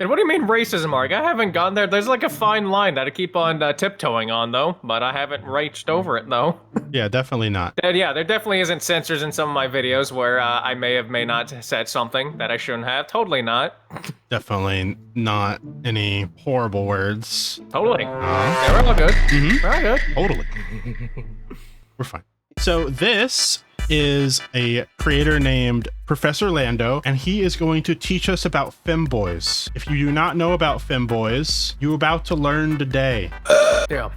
And what do you mean racism, Mark? I haven't gone there. There's like a fine line that I keep on tiptoeing on, though, but I haven't reached over it, though. Yeah, definitely not. Yeah, there definitely isn't censors in some of my videos where I may not have said something that I shouldn't have. Totally not. Definitely not any horrible words. Totally. Yeah, we're all good. We're all good. Totally. We're fine. So this is a creator named Professor Lando, and he is going to teach us about femboys. If you do not know about femboys, you're about to learn today. Yeah.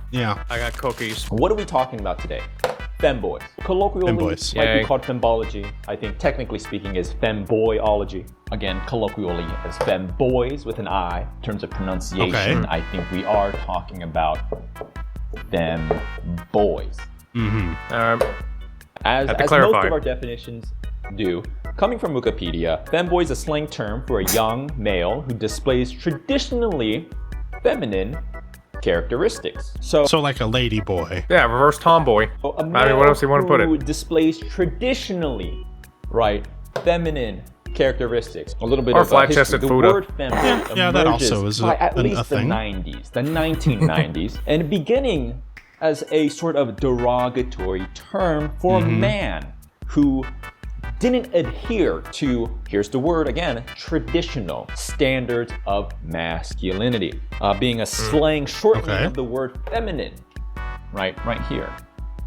I got cookies. What are we talking about today? Femboys. Colloquially, Femboys. might be called fembology. I think technically speaking is femboyology. Again, colloquially as femboys with an I. In terms of pronunciation, I think we are talking about femboys. As most of our definitions do, coming from Wikipedia, femboy is a slang term for a young male who displays traditionally feminine characteristics. So like a lady boy. Yeah, reverse tomboy. A male I mean, what else do you want to put who it? displays traditionally, feminine characteristics. A little bit or of flat-chested history. The Fuda. word feminine that emerges also is by at a least the thing. 90s, the 1990s, and beginning as a sort of derogatory term for a man who didn't adhere to, here's the word again, traditional standards of masculinity, being a slang shortening of the word feminine, right here.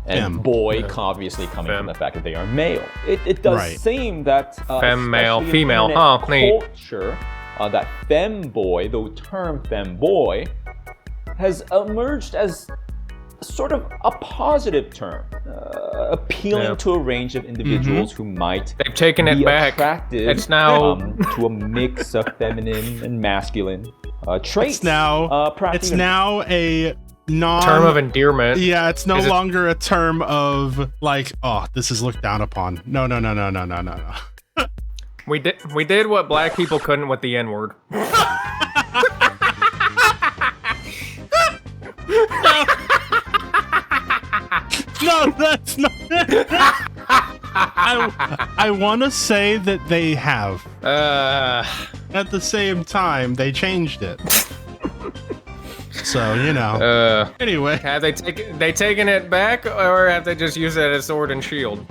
And boy, obviously coming from the fact that they are male. It does seem that fem, male, especially in female, internet culture, that femboy, the term femboy, has emerged as sort of a positive term, appealing to a range of individuals who might They've taken it be back. attracted It's now to a mix of feminine and masculine traits. It's now a term of endearment. Yeah, it's no longer a term of like, oh, this is looked down upon. No. We did what black people couldn't with the N-word. No, that's not. I want to say that they have. At the same time, they changed it. So, you know. Anyway. Have they taken it back, or have they just used it as sword and shield?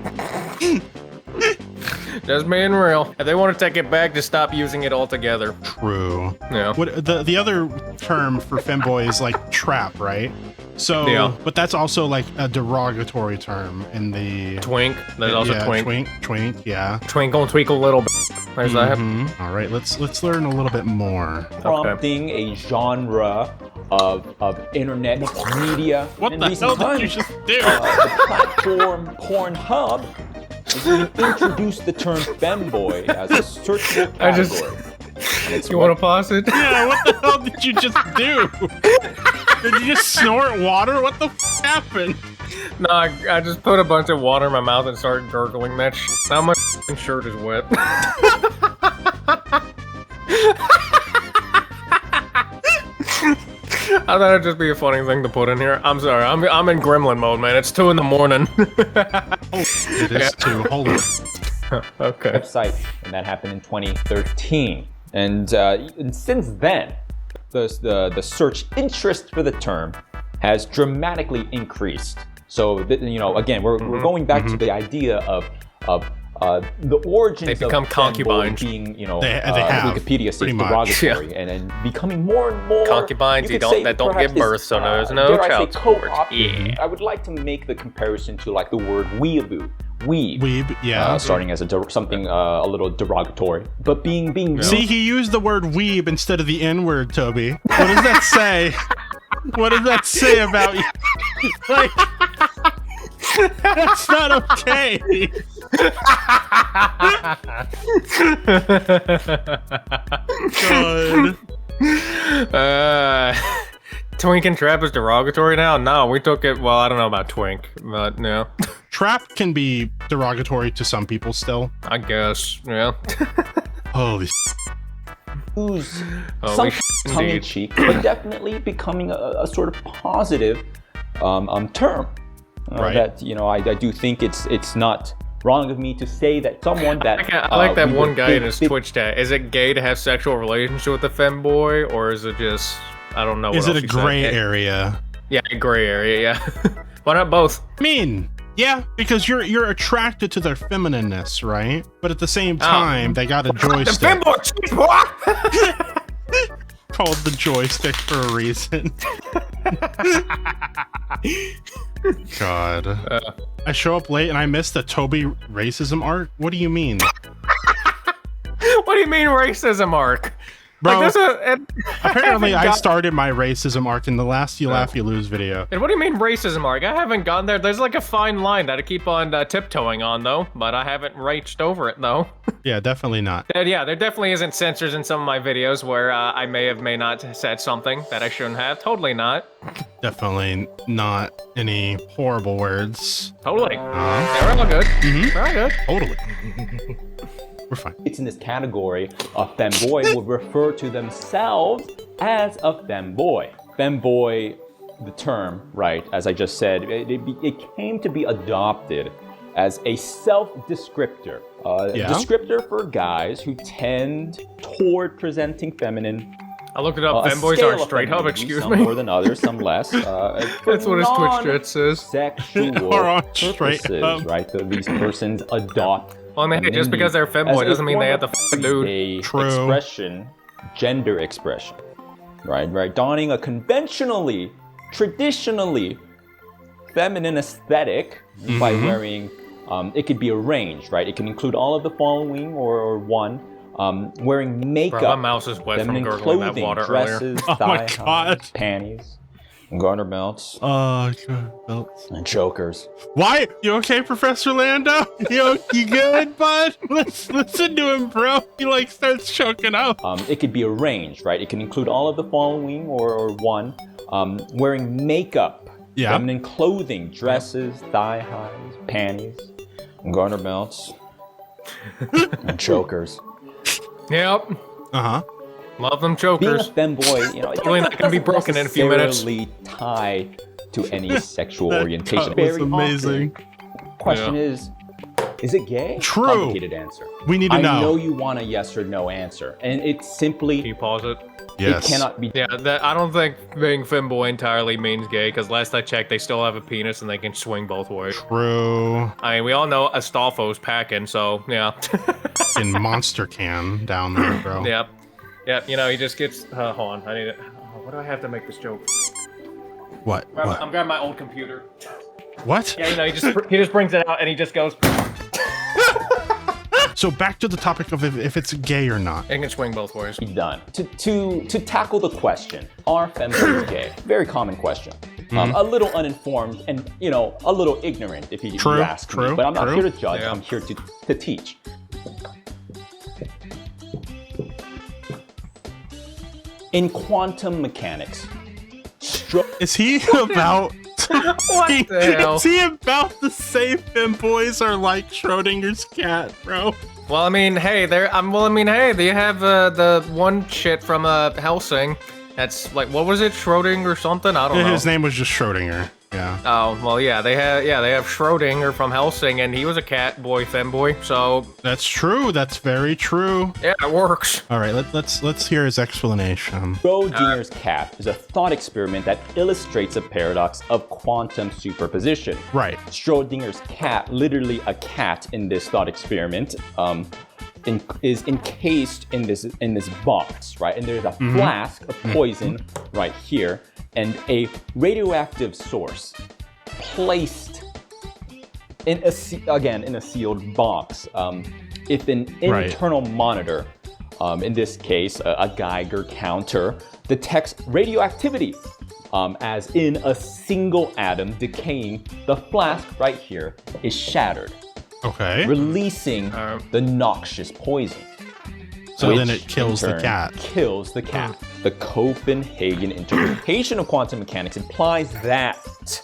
Just being real. If they want to take it back, just stop using it altogether. True. Yeah. What the other term for femboy is like trap, right? So, but that's also like a derogatory term in the twink. There's also twink. Twink, yeah. Twinkle, twinkle, little bit. There's that. All right, let's learn a little bit more. Prompting a genre of internet media. What the hell did you just do? The platform Pornhub has even introduced the term femboy as a searchable category. You want to pause it? Yeah, what the hell did you just do? Did you just snort water? What the happened? No, I just put a bunch of water in my mouth and started gurgling that shit. Now my shirt is wet. I thought it'd just be a funny thing to put in here. I'm sorry, I'm in gremlin mode, man. It's 2 in the morning. It is 2. Hold on. Okay. Website, and that happened in 2013. And since then, the search interest for the term has dramatically increased. So again, we're going back to the idea of the origins they become of concubines being, pretty Wikipedia says derogatory, and then becoming more and more concubines that don't give birth, so there's no child support. Yeah. I would like to make the comparison to like the word weeaboo. Weeb, yeah. Starting as something a little derogatory, but being. See, he used the word weeb instead of the N-word, Toby. What does that say? What does that say about you? Like, that's not okay. Good. Twink and trap is derogatory now? No, we took it. Well, I don't know about twink, but no. Trap can be derogatory to some people still. I guess, yeah. Holy who's some tongue-in-cheek, but definitely becoming a sort of positive term. Right. That I do think it's not wrong of me to say that someone that I like that we one would guy in his think- Twitch chat. Is it gay to have sexual relationship with a femboy, or is it just I don't know? Is what it else a he gray said. area? Yeah, a gray area. Yeah. Why not both? I mean, yeah, because you're attracted to their feminineness, right? But at the same time, they got a The joystick femboy. called the joystick for a reason. God. I show up late and I missed the Toby racism arc? What do you mean? What do you mean racism arc? Bro, Like, apparently I started my racism arc in the last You Laugh, You Lose video. And what do you mean racism arc? I haven't gotten there. There's like a fine line that I keep on tiptoeing on, though. But I haven't reached over it, though. Yeah, definitely not. And yeah, there definitely isn't censors in some of my videos where I may not have said something that I shouldn't have. Totally not. Definitely not any horrible words. Totally. Yeah, we're all good. We're all good. Totally. We're fine. It's in this category, a femboy would refer to themselves as a femboy. Femboy, the term, right, as I just said, it came to be adopted as a self-descriptor. Descriptor for guys who tend toward presenting feminine. I looked it up. A Femboys scale aren't of straight hub, femininity, excuse some me. more than others, some less. That's what his Twitch chat says. Sexual Or on straight purposes, up. right? So these persons adopt. Well, I mean, just because they're femboy doesn't mean they have the f***ing dude. A True. expression, gender expression, right? Donning a conventionally, traditionally feminine aesthetic by wearing. It could be arranged, right? It can include all of the following or one. Wearing makeup, Bro, my mouse is wet from feminine gurgling that clothing, water earlier. dresses, Oh my thigh God. highs, panties, garter belts, Oh, God, belts. and chokers. Why? You okay, Professor Lando? You good, bud? Let's listen to him, bro. He like starts choking up. It could be arranged, right? It can include all of the following or one. Wearing makeup, Yeah. feminine clothing, dresses, thigh highs, panties, garter belts, and chokers. Yep. Uh-huh. Love them Being a chokers. femboy, it Totally not gonna be doesn't broken in a few minutes. necessarily tie to any sexual That orientation. cut was Very amazing. often, question is it gay? True. Complicated answer. We need to I know. know you want a yes or no answer, and it's Can simply you pause it? Yes. it cannot be. Yeah, I don't think being femboy entirely means gay, because last I checked, they still have a penis and they can swing both ways. True. I mean, we all know Astolfo's packing, so yeah. In monster can down there, bro. Yep. Yep, you know, he just gets... hold on, I need it. What do I have to make this joke? What? What? I'm grabbing my old computer. What? Yeah, you know, he just brings it out and he just goes... So back to the topic of if it's gay or not. It can swing both ways. Done. To tackle the question, are femboys gay? Very common question. A little uninformed and, you know, a little ignorant if you True, ask me. true, But I'm not true. here to judge, Yeah. I'm here to teach. In quantum mechanics, Is he about... What the hell? Is he about to say femboys are like Schrodinger's cat, bro? Well, I mean, hey, they have the one shit from Helsing. That's like, what was it, Schrodinger or something? I don't know. His name was just Schrodinger. Yeah. Oh, well, yeah, they have Schrodinger from Helsing, and he was a cat boy, femboy. So That's true. That's very true. yeah, it works. All right, let's hear his explanation. Schrodinger's cat is a thought experiment that illustrates a paradox of quantum superposition. Right. Schrodinger's cat, literally a cat in this thought experiment, is encased in this box, right? And there's a flask of poison right here, and a radioactive source placed in a sealed box. If an internal monitor, in this case a Geiger counter, detects radioactivity, as in a single atom decaying, the flask right here is shattered, Okay. releasing the noxious poison. So which then it kills in the turn cat. Kills the cat. The Copenhagen interpretation of quantum mechanics implies that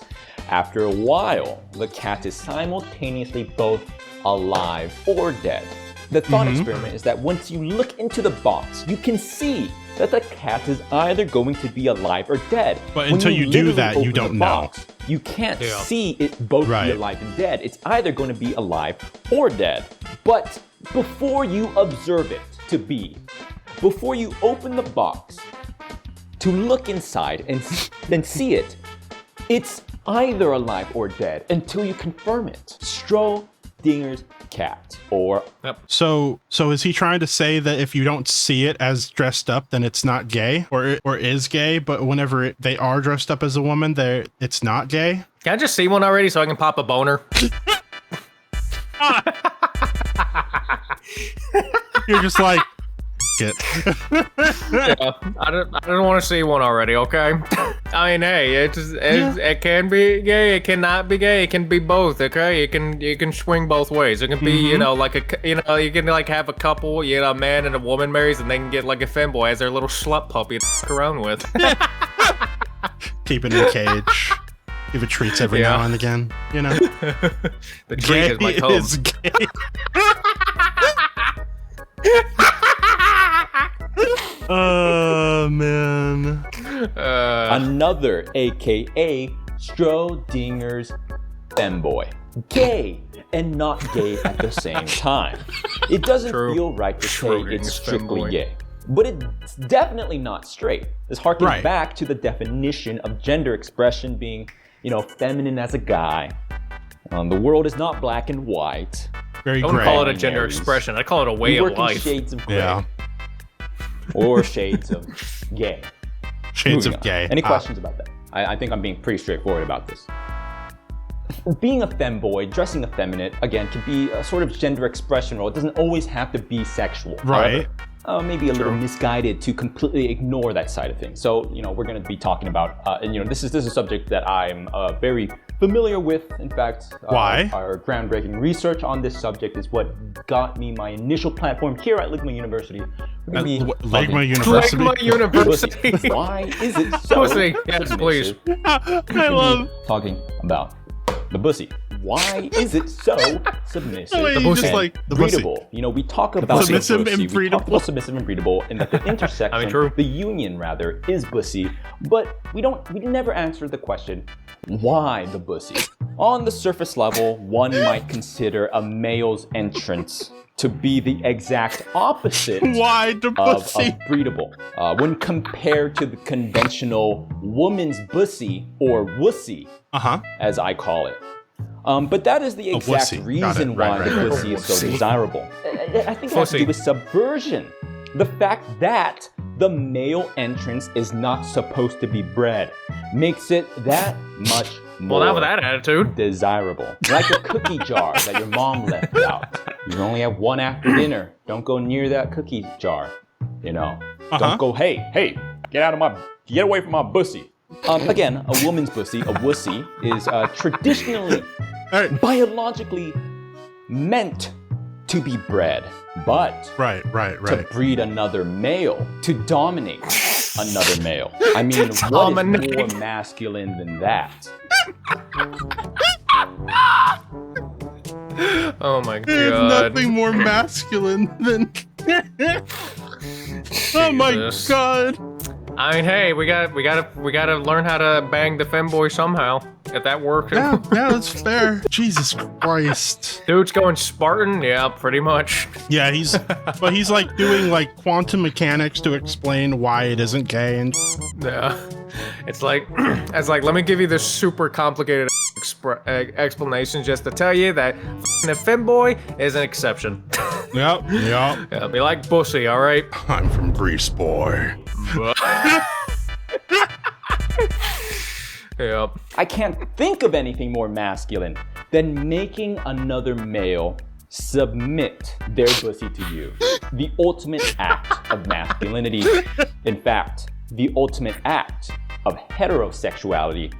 after a while, the cat is simultaneously both alive or dead. The thought experiment is that once you look into the box, you can see that the cat is either going to be alive or dead. But When until you do literally that, you open don't the know. box, you can't see it both be alive and dead. It's either going to be alive or dead. But before you observe it to be, before you open the box to look inside and then see it, it's either alive or dead until you confirm it. Schrodinger's cat. Or so is he trying to say that if you don't see it as dressed up, then it's not gay, or is gay, but whenever they are dressed up as a woman, it's not gay? Can I just see one already so I can pop a boner? You're just like, it. I don't want to see one already, okay? I mean, hey, it can be gay, it cannot be gay, it can be both, okay? You can swing both ways. It can be, you know, like you can like have a couple, you know, a man and a woman marries, and they can get like a femboy as their little slut puppy to f around with. Keep it in a cage. Give it treats every now and again, you know? The treat is my home. Is gay. Oh man. Another aka Schrodinger's femboy. Gay and not gay at the same time. It doesn't feel right to say it's strictly gay. But it's definitely not straight. This harkens back to the definition of gender expression being, you know, feminine as a guy. The world is not black and white. Very I wouldn't call it a gender expression. I call it a way of life. Shades of gray. Or shades of gay. Shades of gay. Any questions about that? I think I'm being pretty straightforward about this. Being a femboy, dressing effeminate, again, can be a sort of gender expression role. It doesn't always have to be sexual. Right. However, maybe a little misguided to completely ignore that side of things. So, you know, we're going to be talking about, and you know, this is a subject that I'm very familiar with. In fact, our groundbreaking research on this subject is what got me my initial platform here at Ligma University. Ligma University. Ligma University. Why is it so? Bussy. Yes, please. I love talking about the bussy. Why is it so submissive? The bussy. just like the breedable. Bussy. You know, we talk about submissive and breedable. We talk about submissive and breedable, and that the intersection, the union rather, is bussy. But we never answer the question, why the bussy? On the surface level, one might consider a male's entrance to be the exact opposite why the bussy? Of breedable. When compared to the conventional woman's bussy or wussy, as I call it. But that is the exact reason why the bussy is so desirable. I think it has to do with subversion. The fact that the male entrance is not supposed to be bred makes it that much more not with that attitude. Desirable. Like a cookie jar that your mom left out. You only have one after dinner. Don't go near that cookie jar. You know. Don't go, hey, get away from my bussy. Again, a woman's bussy, a wussy, is traditionally, biologically meant to be bred, but to breed another male, to dominate another male. I mean, what is more masculine than that? Oh my god. There's nothing more masculine than... Oh my god. I mean, hey, we gotta learn how to bang the femboy somehow. If that works. Yeah, that's fair. Jesus Christ. Dude's going Spartan, yeah, pretty much. Yeah, he's like doing like quantum mechanics to explain why it isn't gay and. Yeah, it's like let me give you this super complicated explanation just to tell you that a femboy is an exception. Yep. Yeah, be like bussy, all right. I'm from Greece, boy. Yep. I can't think of anything more masculine than making another male submit their bussy to you. The ultimate act of masculinity. In fact, the ultimate act of heterosexuality.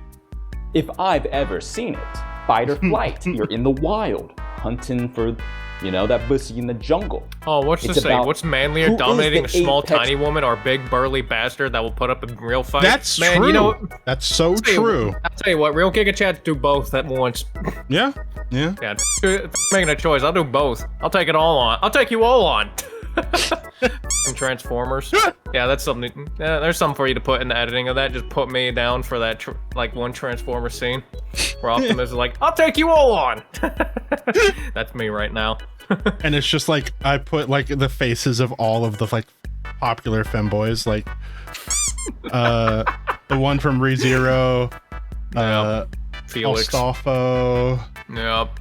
If I've ever seen it. Fight or flight. You're in the wild, hunting for, you know, that bussy in the jungle. Oh, what's to say? What's manlier, dominating a small, tiny woman or a big, burly bastard that will put up a real fight? That's true. You know, that's so true. I'll tell you what, real Giga Chats do both at once. Yeah. Making a choice, I'll do both. I'll take it all on. I'll take you all on. Transformers. Yeah, that's something. Yeah, there's something for you to put in the editing of that. Just put me down for that, like, one Transformer scene where Optimus is like, "I'll take you all on." That's me right now. And it's just like I put like the faces of all of the like popular femboys, like the one from ReZero, Felix. Astolfo. Yep.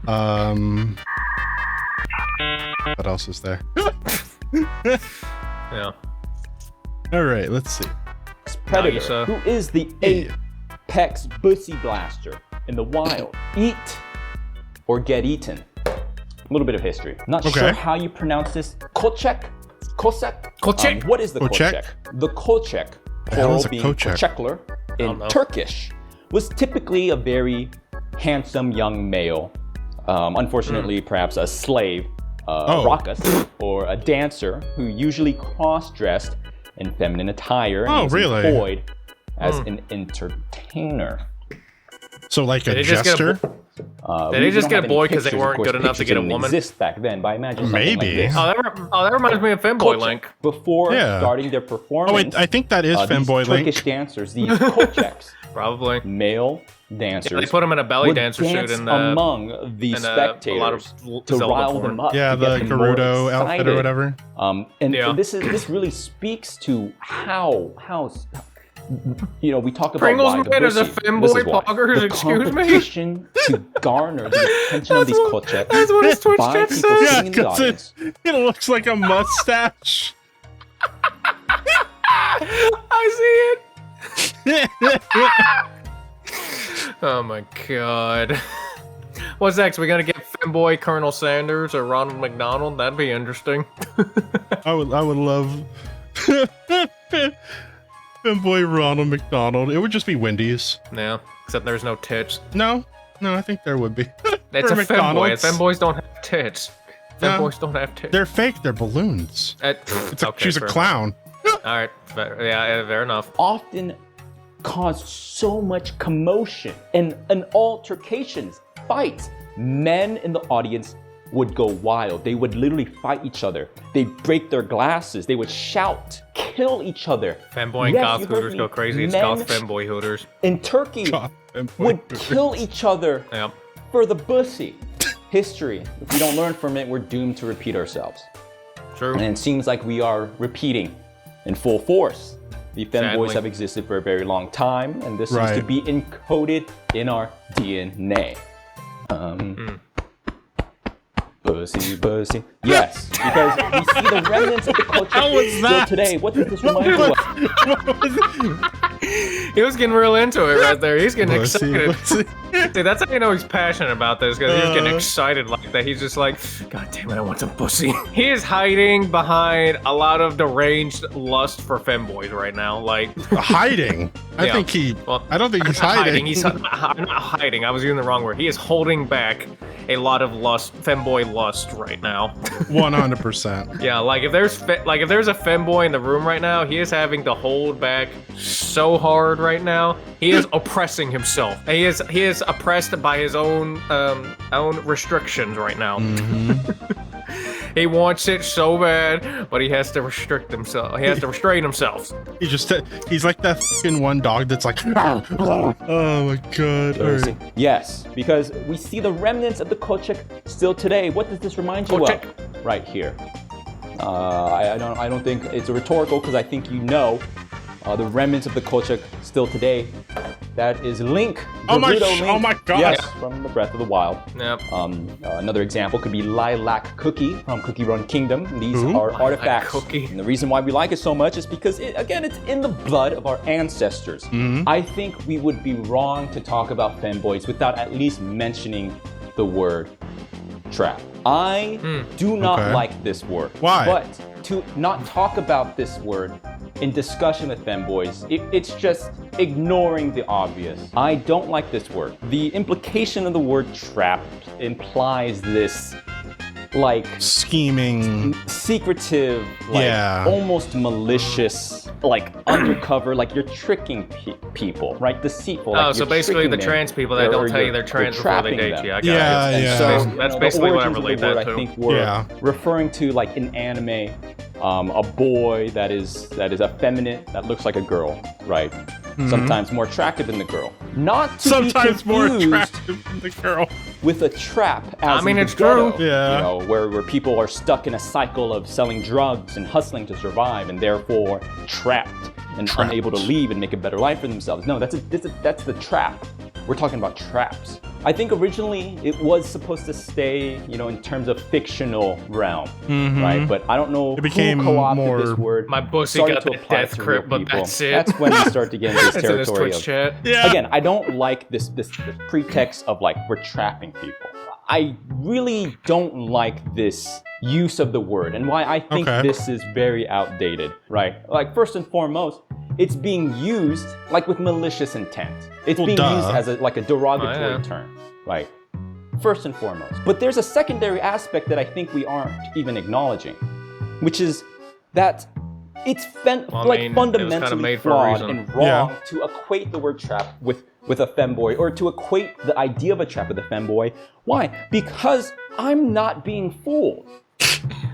What else is there? Yeah. All right, let's see. Predator, Nagisa. who is the apex bussy blaster in the wild. Eat or get eaten. A little bit of history. Not sure how you pronounce this. Kolchak? Kolchak? Kolchak. What is the Kolchak? Kolchak? The Kolchak, The hell is plural a being Kolchak? Kolchakler in Turkish, was typically a very handsome young male. Unfortunately, perhaps a slave, raucous, or a dancer who usually cross-dressed in feminine attire and was employed as an entertainer. So like a Did they just jester? Did they just get a boy because they weren't good enough to get a woman? Exist back then, but I imagine something Maybe. like this. That reminds me of Femboy Link. Before starting their performance, Oh wait, I think that is Femboy these Link. Turkish dancers, these Kolchaks, Probably. male dancers, Yeah, they put him in a belly would dancer dance suit and among the and, a lot of spectators to Zelda rile porn. them up. Yeah, to get the them more Gerudo outfit or excited. whatever. And this really speaks to how you know, we talk about Pringles why the made as a bussy- femboy this is why. poggers, The excuse me? competition to garner the attention of these Kolchaks That's what his Twitch by chat people says. sitting in the because audience. it looks like a mustache. I see it. Oh my god. What's next? We gonna get Femboy Colonel Sanders or Ronald McDonald? That'd be interesting. I would love Femboy Ronald McDonald. It would just be Wendy's. Yeah, except there's no tits. No, I think there would be. It's For a femboy. McDonald's. Femboys don't have tits. Femboys don't have tits. They're fake. They're balloons. She's a fair clown. enough. All right, fair enough. Often cause so much commotion and altercations, fights. Men in the audience would go wild. They would literally fight each other. They'd break their glasses. They would shout, kill each other. Femboy and Yes, goth you heard hooters me. go crazy. It's Men goth femboy hooters. in Turkey God, Femboy would Hooters. kill each other Yep. for the bussy. History. If we don't learn from it, we're doomed to repeat ourselves. True. And it seems like we are repeating in full force. The femboys Sadly. have existed for a very long time, and this seems to Right. be encoded in our DNA. Bussy. Yes, because we see the remnants of the culture How was still that? today. What does this remind you of? He was getting real into it right there. He's getting Bussy, excited. bussy. Dude, that's how you know he's passionate about this, because he's getting excited like that. He's just like, God damn it, I want some pussy. He is hiding behind a lot of deranged lust for femboys right now. Like, Hiding. I Yeah. think well, I don't think he's not hiding. He's not hiding. I was using the wrong word. He is holding back a lot of lust, femboy lust right now. 100%. Yeah, like if there's a femboy in the room right now, he is having to hold back so hard right now. He is oppressing himself. He is oppressed by his own restrictions right now. He wants it so bad, but he has to restrict himself. He has to restrain himself. He's like that fucking one dog that's like, oh my god. All right. Yes, because we see the remnants of the Kolchak still today. What does this remind you Kolchak. of? Right here. I don't think it's a rhetorical, because I think you know the remnants of the Kolchak still today. That is Link. Oh my Gerudo Link. oh my god. Yes, from the Breath of the Wild. Yep. Another example could be Lilac Cookie from Cookie Run Kingdom. These Ooh. are artifacts. Cookie. And the reason why we like it so much is because, it's in the blood of our ancestors. I think we would be wrong to talk about femboys without at least mentioning the word trap. I do not Okay. like this word. Why? But to not talk about this word in discussion with femboys, it's just ignoring the obvious. I don't like this word. The implication of the word trap implies this like scheming, secretive, like almost malicious, like undercover, like you're tricking people, right? Deceitful. Like so basically the trans people that don't tell you they're trans before they date you. I got it. So, that's basically what I relate that to. I think we're referring to like in anime, a boy that is effeminate, that looks like a girl, right? Sometimes more attractive than the girl. Not to sometimes be more confused attractive than the girl. With a trap, as it's true. Yeah. You know, where people are stuck in a cycle of selling drugs and hustling to survive, and therefore trapped and unable to leave and make a better life for themselves. No, that's the trap. We're talking about traps. I think originally it was supposed to stay, you know, in terms of fictional realm, right? But I don't know it became who co-opted more, this word. My bussy got the death grip, but that's it. That's when we start to get into this territory of, chat. Again, I don't like this pretext of like we're trapping people. I really don't like this use of the word, and why I think this is very outdated, right? Like first and foremost, it's being used like with malicious intent. It's being used as a derogatory term, right? First and foremost. But there's a secondary aspect that I think we aren't even acknowledging, which is that it's fundamentally flawed and wrong to equate the word trap with a femboy, or to equate the idea of a trap with a femboy. Why? Because I'm not being fooled.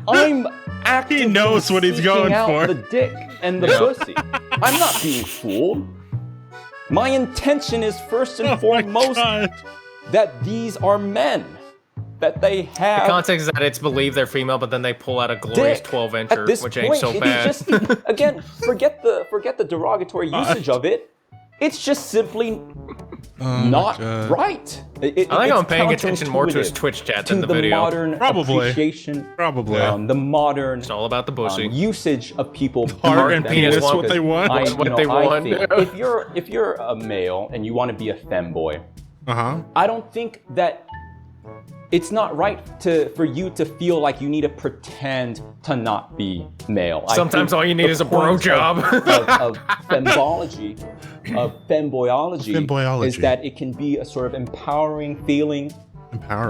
I'm actively he knows what he's going out for. The dick and the pussy. I'm not being fooled. My intention is first and foremost that these are men. That they have. The context is that it's believed they're female, but then they pull out a glorious 12-incher, which ain't so bad. Again, forget the derogatory usage of it. It's just simply not right. I think I'm paying attention more to his Twitch chat than the video. Modern appreciation, the modern. It's all about the bussy usage of people. Heart and penis, what they want. What they want. If you're a male and you want to be a femboy, I don't think that. It's not right for you to feel like you need to pretend to not be male. Sometimes all you need is a bro job. of femboyology is that it can be a sort of empowering feeling.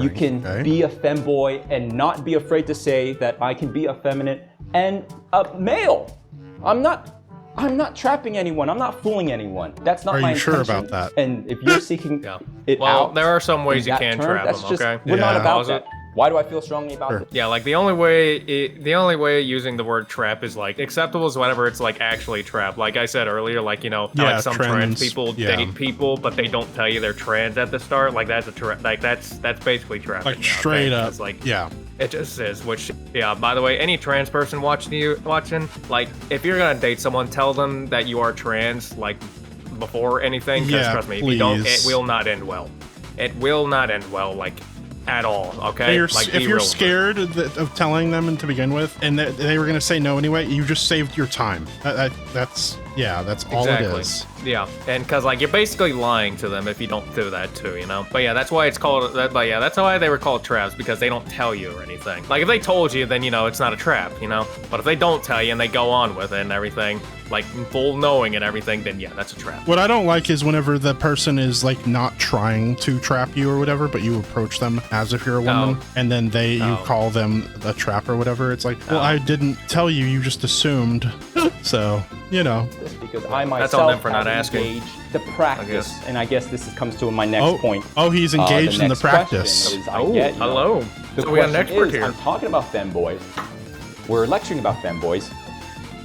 You can be a femboy and not be afraid to say that I can be effeminate and a male. I'm not trapping anyone. I'm not fooling anyone. That's not my intention. Are you sure about that? And if you're seeking it well, out, there are some ways you can trap them. Okay, we're not about that. Why do I feel strongly about it? Yeah, like the only way using the word trap is like acceptable is whenever it's like actually trap. Like I said earlier, like like some trans people date people, but they don't tell you they're trans at the start. Like that's that's basically trapping. Like straight up. It's like it just is. Which by the way, any trans person watching, like if you're gonna date someone, tell them that you are trans, like before anything. Because trust me, if you don't, it will not end well. It will not end well. Like. At all, okay? If you're scared of telling them to begin with, and they were going to say no anyway, you just saved your time. That's all it is. Yeah, and because like you're basically lying to them if you don't do that too, you know. But yeah, that's why it's called. That's why they were called traps, because they don't tell you or anything. Like if they told you, then it's not a trap, you know. But if they don't tell you and they go on with it and everything, like full knowing and everything, then yeah, that's a trap. What I don't like is whenever the person is like not trying to trap you or whatever, but you approach them as if you're a woman, and then you call them a trap or whatever. It's like, well, I didn't tell you, you just assumed. So, Just because I myself that's on them for not asking. The practice, and I guess this comes to my next point. Oh, he's engaged in the practice. Hello. So we got an expert here. I'm talking about femboys. We're lecturing about femboys.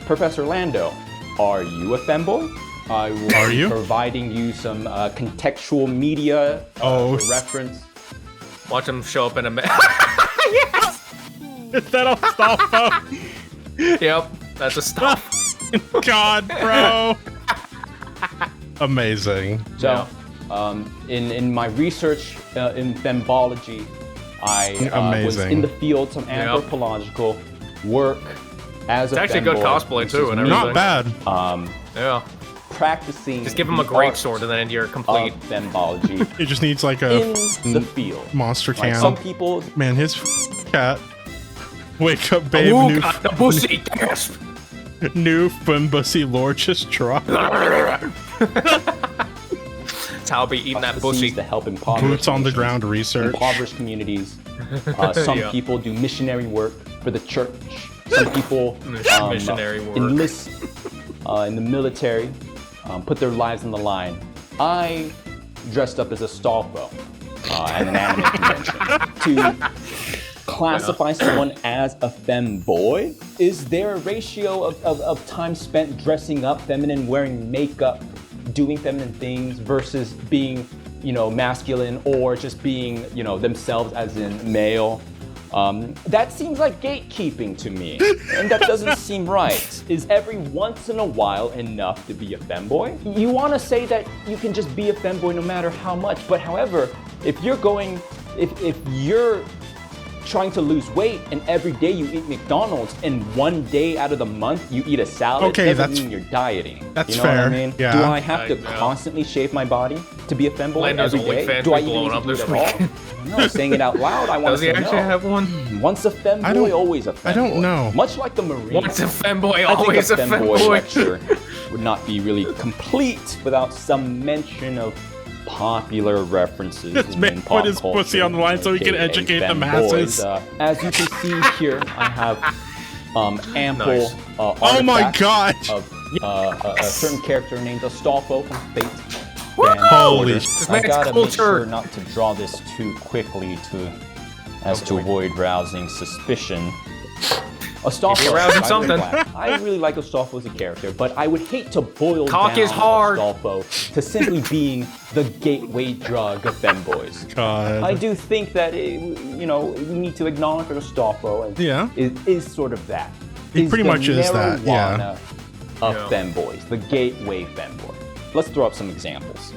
Professor Lando, are you a femboy? Are you? Providing you some contextual media reference. Watch him show up in a Yes! Is that a stop phone? Yep, that's a stop. God, bro. Amazing. So, in my research in fembology, I was in the field, some anthropological work as a femboy. It's actually good cosplay too, and everything. Not bad. Yeah. Practicing. Just give him a great sword, and then you're complete. Fembology. It just needs like a in the field monster can. Some people. Man, his cat. Wake up, babe. Oh, God, the bussy gasp. New Fembussy lore just dropped. how I'll be eating that bussy. To help impoverished Boots on the ground research. impoverished communities. Some people do missionary work for the church. Some people Missionary work. enlist in the military, put their lives on the line. I dressed up as a Stallfo at an anime convention. To classify someone as a femboy? Is there a ratio of time spent dressing up feminine, wearing makeup, doing feminine things versus being, masculine, or just being, themselves as in male? That seems like gatekeeping to me, and that doesn't seem right. Is every once in a while enough to be a femboy? You want to say that you can just be a femboy no matter how much, but however, if you're trying to lose weight and every day you eat McDonald's and one day out of the month you eat a salad, doesn't mean you're dieting. That's you know fair. What I mean? Yeah. Do I have to constantly shave my body to be a femboy Lando's every day? OnlyFans Do I be even blowing need up to do this it at all? No, saying it out loud, I want Does to he say actually no. have one? Once a femboy, always a femboy. I don't know. Much like the Marine. Once a femboy, I think always a femboy. lecture would not be really complete without some mention of popular references. This man put his pussy on the line so he can educate the masses. As you can see here, I have ample Nice. Oh my god! of a certain character named Astolfo from Fate. Holy This I man's gotta make sure cultured. not to draw this too quickly to avoid rousing suspicion. Astolfo, You're arousing something. I really like Astolfo as a character, but I would hate to boil Cock down is hard. Astolfo to simply being the gateway drug of femboys. God. I do think that we need to acknowledge that Astolfo is sort of that. He pretty much is that, yeah. marijuana Of femboys, the gateway femboy. Let's throw up some examples.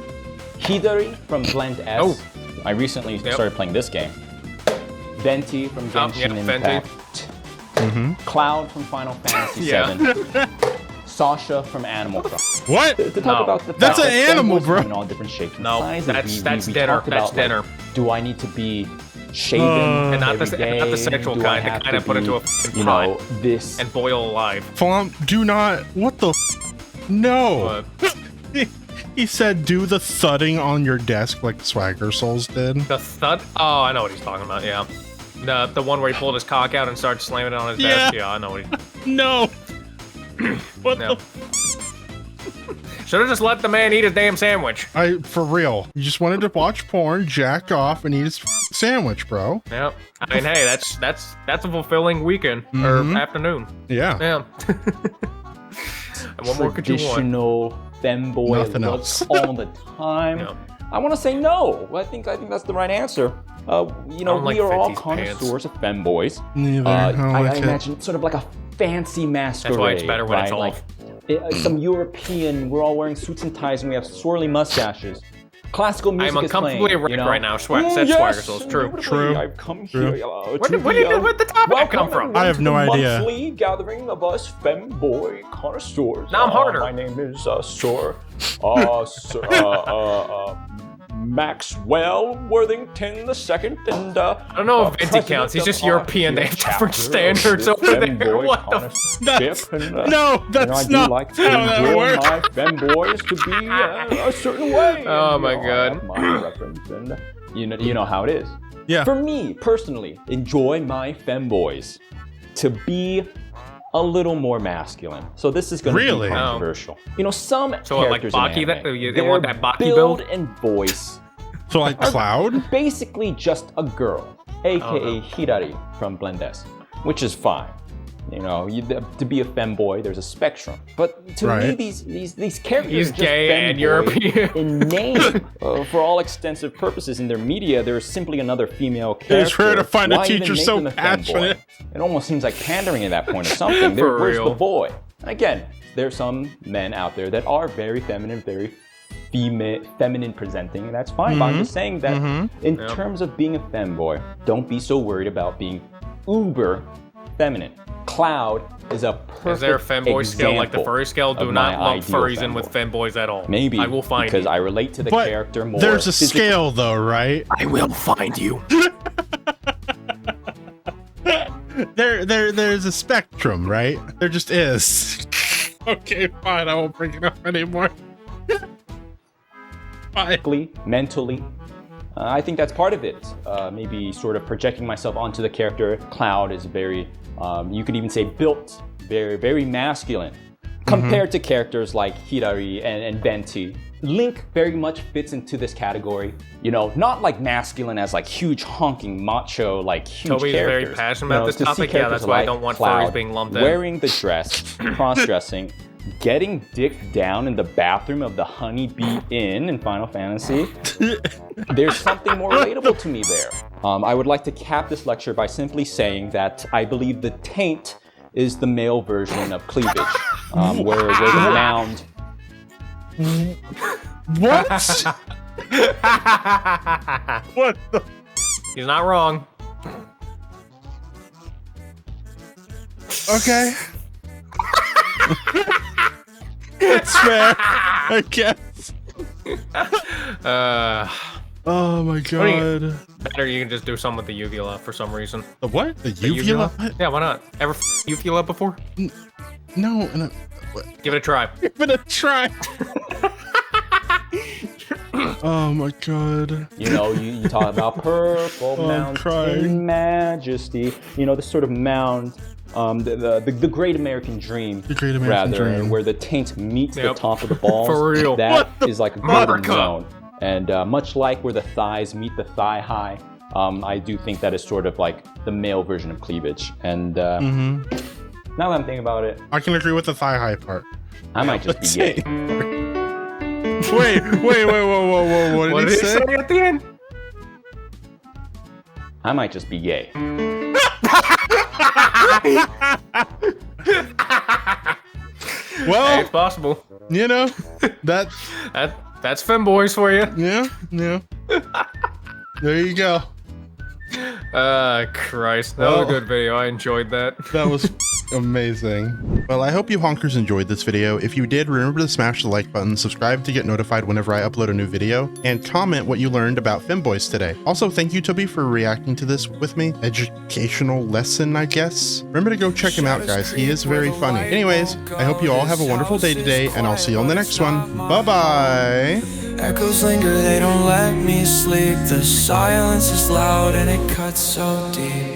Hidari from Blend S. Oh. I recently started playing this game. Venti from Genshin Impact. Cloud from Final Fantasy VII. Sasha from Animal Crossing. What? To talk about the fact That's an that animal, femboys bro. come in all different shapes and No, sizes. that's we dinner. talked That's about, dinner. Do I need to be shaven And not every the day? sexual Do I kind, the have kind to of put into a be, fucking pot this and boil alive. Do not. What the? No. But He said, "Do the thudding on your desk like Swagger Souls did." the thud. Oh, I know what he's talking about. Yeah, the one where he pulled his cock out and started slamming it on his desk. Yeah, I know what he. No. What Yeah. the? Should have just let the man eat his damn sandwich. For real. You just wanted to watch porn, jack off, and eat his sandwich, bro. Yeah, I mean, hey, that's a fulfilling weekend or afternoon. Yeah. Yeah. And what more could you want? Traditional femboy Nothing looks else. all the time. Yeah. I want to say no. I think that's the right answer. don't We like are all 50s connoisseurs of femboys. Neither. I don't I like it. imagine sort of like a fancy masquerade. That's why it's better when it's right? off. Like some European. We're all wearing suits and ties, and we have swirly mustaches. Classical music I'm is playing. uncomfortably erect you know? right now. Said Yes, Swagger Souls. True. indubitably, True. I've come True. here. Where'd the topic come from? I have no idea. Monthly gathering of us femboy connoisseurs. Now I'm harder. My name is Sir Maxwell Worthington II, and I don't know if Venti counts. He's just European. They have different standards over there. What the? That's, and, no, that's I do not like to how that enjoy works. my femboys to be a certain way. Oh And, my I God. have my reference, and you know how it is. Yeah. For me personally, enjoy my femboys to be a little more masculine. So this is going to Really? be controversial. Some So what, like characters Baki, in anime, they their want that Baki build build? and voice So like Cloud? basically just a girl, aka Hirari from Blend S, which is fine. To be a femboy, there's a spectrum. But to me, these characters He's are just gay and femboy European. in name. For all extensive purposes in their media, they're simply another female character. It's rare to find a Why even teacher make so them a femboy? passionate. It almost seems like pandering at that point or something. For Where's real. the boy? And again, there's some men out there that are very feminine, very feminine presenting, and that's fine. But I'm just saying that in terms of being a femboy, don't be so worried about being uber feminine. Cloud is a perfect Is there a femboy scale like the example furry scale? Do of not my lump ideal furries in with femboy. femboys at all. Maybe I will find because you. I relate to the But character more. there's a physically. scale though, right? I will find you. There's a spectrum, right? There just is. Okay, fine. I won't bring it up anymore. physically, mentally. I think that's part of it. Maybe sort of projecting myself onto the character. Cloud is very, you could even say built, very, very masculine. Compared to characters like Hirari and Venti. Link very much fits into this category. You know, not like masculine as like huge honking macho, like huge Toby's characters. very passionate about this topic. Yeah, that's why I don't want Cloud, furries being lumped in. wearing the dress, cross-dressing, getting dick down in the bathroom of the Honeybee Inn in Final Fantasy. There's something more relatable to me there. I would like to cap this lecture by simply saying that I believe the taint is the male version of cleavage, where the mound. What? What the? He's not wrong. Okay. That's fair, I guess. Oh my god. Better you can just do something with the uvula for some reason. The what? The uvula? What? Yeah, why not? Ever uvula before? No. Give it a try. Give it a try. Oh my god. You know, you talk about purple mountain majesty. You know, this sort of mound, the Great American Dream. The Great American Dream. Where the taint meets the top of the balls. For real. That is like a golden zone. And much like where the thighs meet the thigh high, I do think that is sort of like the male version of cleavage. And now that I'm thinking about it, I can agree with the thigh high part. I might just be gay. Wait, whoa. What did he say at the end? I might just be gay. Well, Hey, it's possible. you know, that's Femboys for you. yeah. There you go. Christ, that was a good video. I enjoyed that. That was amazing. Well, I hope you honkers enjoyed this video. If you did, remember to smash the like button, subscribe to get notified whenever I upload a new video, and comment what you learned about Femboys today. Also, thank you, Toby, for reacting to this with me. Educational lesson, I guess. Remember to go check him out, guys. He is very funny. Anyways, I hope you all have a wonderful day today, and I'll see you on the next one. Bye-bye. Echoes linger, they don't let me sleep. The silence is loud and it cuts so deep.